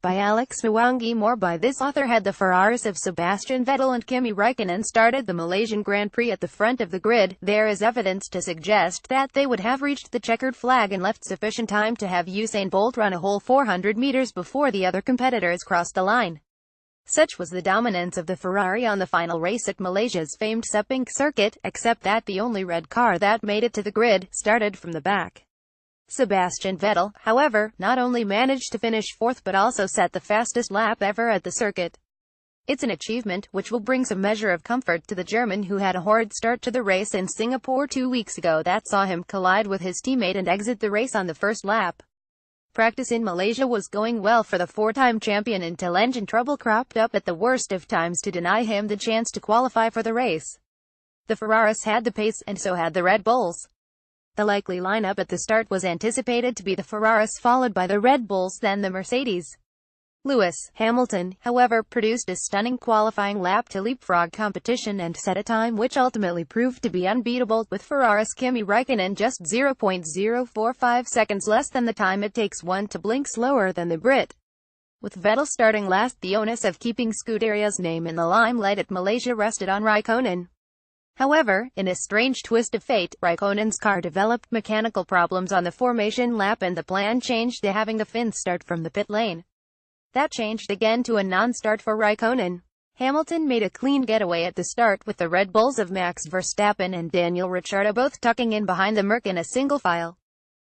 by Alex Mwangi. More by this author. Had the Ferraris of Sebastian Vettel and Kimi Raikkonen started the Malaysian Grand Prix at the front of the grid, there is evidence to suggest that they would have reached the checkered flag and left sufficient time to have Usain Bolt run a whole 400 meters before the other competitors crossed the line. Such was the dominance of the Ferrari on the final race at Malaysia's famed Sepang circuit, except that the only red car that made it to the grid started from the back. Sebastian Vettel, however, not only managed to finish fourth but also set the fastest lap ever at the circuit. It's an achievement which will bring some measure of comfort to the German, who had a horrid start to the race in Singapore 2 weeks ago that saw him collide with his teammate and exit the race on the first lap. Practice in Malaysia was going well for the four-time champion until engine trouble cropped up at the worst of times to deny him the chance to qualify for the race. The Ferraris had the pace, and so had the Red Bulls. The likely lineup at the start was anticipated to be the Ferraris followed by the Red Bulls, then the Mercedes. Lewis Hamilton, however, produced a stunning qualifying lap to leapfrog competition and set a time which ultimately proved to be unbeatable, with Ferraris Kimi Raikkonen just 0.045 seconds less than the time it takes one to blink slower than the Brit. With Vettel starting last, the onus of keeping Scuderia's name in the limelight at Malaysia rested on Raikkonen. However, in a strange twist of fate, Raikkonen's car developed mechanical problems on the formation lap and the plan changed to having the Finns start from the pit lane. That changed again to a non-start for Raikkonen. Hamilton made a clean getaway at the start, with the Red Bulls of Max Verstappen and Daniel Ricciardo both tucking in behind the Merc in a single file.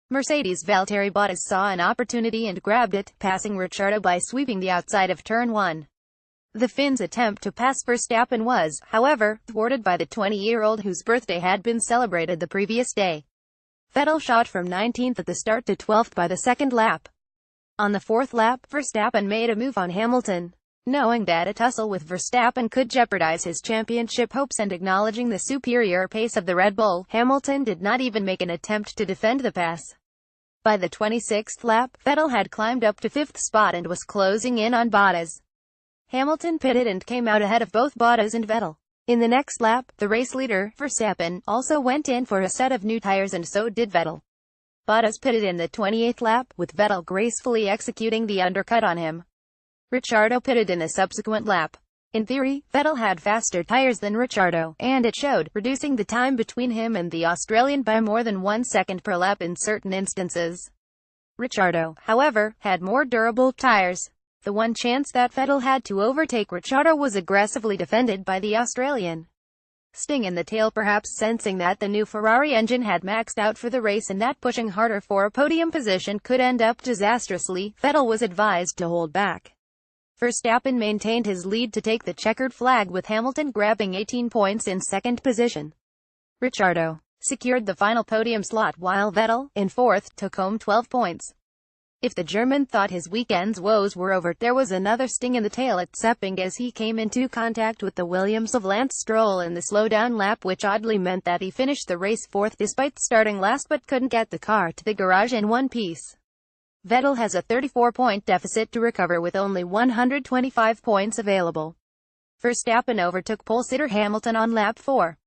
Mercedes' Valtteri Bottas saw an opportunity and grabbed it, passing Ricciardo by sweeping the outside of turn 1. The Finns' attempt to pass Verstappen was, however, thwarted by the 20-year-old whose birthday had been celebrated the previous day. Vettel shot from 19th at the start to 12th by the second lap. On the fourth lap, Verstappen made a move on Hamilton. Knowing that a tussle with Verstappen could jeopardize his championship hopes and acknowledging the superior pace of the Red Bull, Hamilton did not even make an attempt to defend the pass. By the 26th lap, Vettel had climbed up to 5th spot and was closing in on Bottas. Hamilton pitted and came out ahead of both Bottas and Vettel. In the next lap, the race leader, Verstappen, also went in for a set of new tires, and so did Vettel. Bottas pitted in the 28th lap, with Vettel gracefully executing the undercut on him. Ricciardo pitted in a subsequent lap. In theory, Vettel had faster tires than Ricciardo, and it showed, reducing the time between him and the Australian by more than 1 second per lap in certain instances. Ricciardo, however, had more durable tires. The one chance that Vettel had to overtake Ricciardo was aggressively defended by the Australian. Sting in the tail, perhaps sensing that the new Ferrari engine had maxed out for the race and that pushing harder for a podium position could end up disastrously, Vettel was advised to hold back. Verstappen maintained his lead to take the checkered flag, with Hamilton grabbing 18 points in second position. Ricciardo secured the final podium slot, while Vettel, in fourth, took home 12 points. If the German thought his weekend's woes were over, there was another sting in the tail at Sepang as he came into contact with the Williams of Lance Stroll in the slowdown lap, which oddly meant that he finished the race fourth despite starting last but couldn't get the car to the garage in one piece. Vettel has a 34-point deficit to recover with only 125 points available. Verstappen overtook pole sitter Hamilton on lap 4.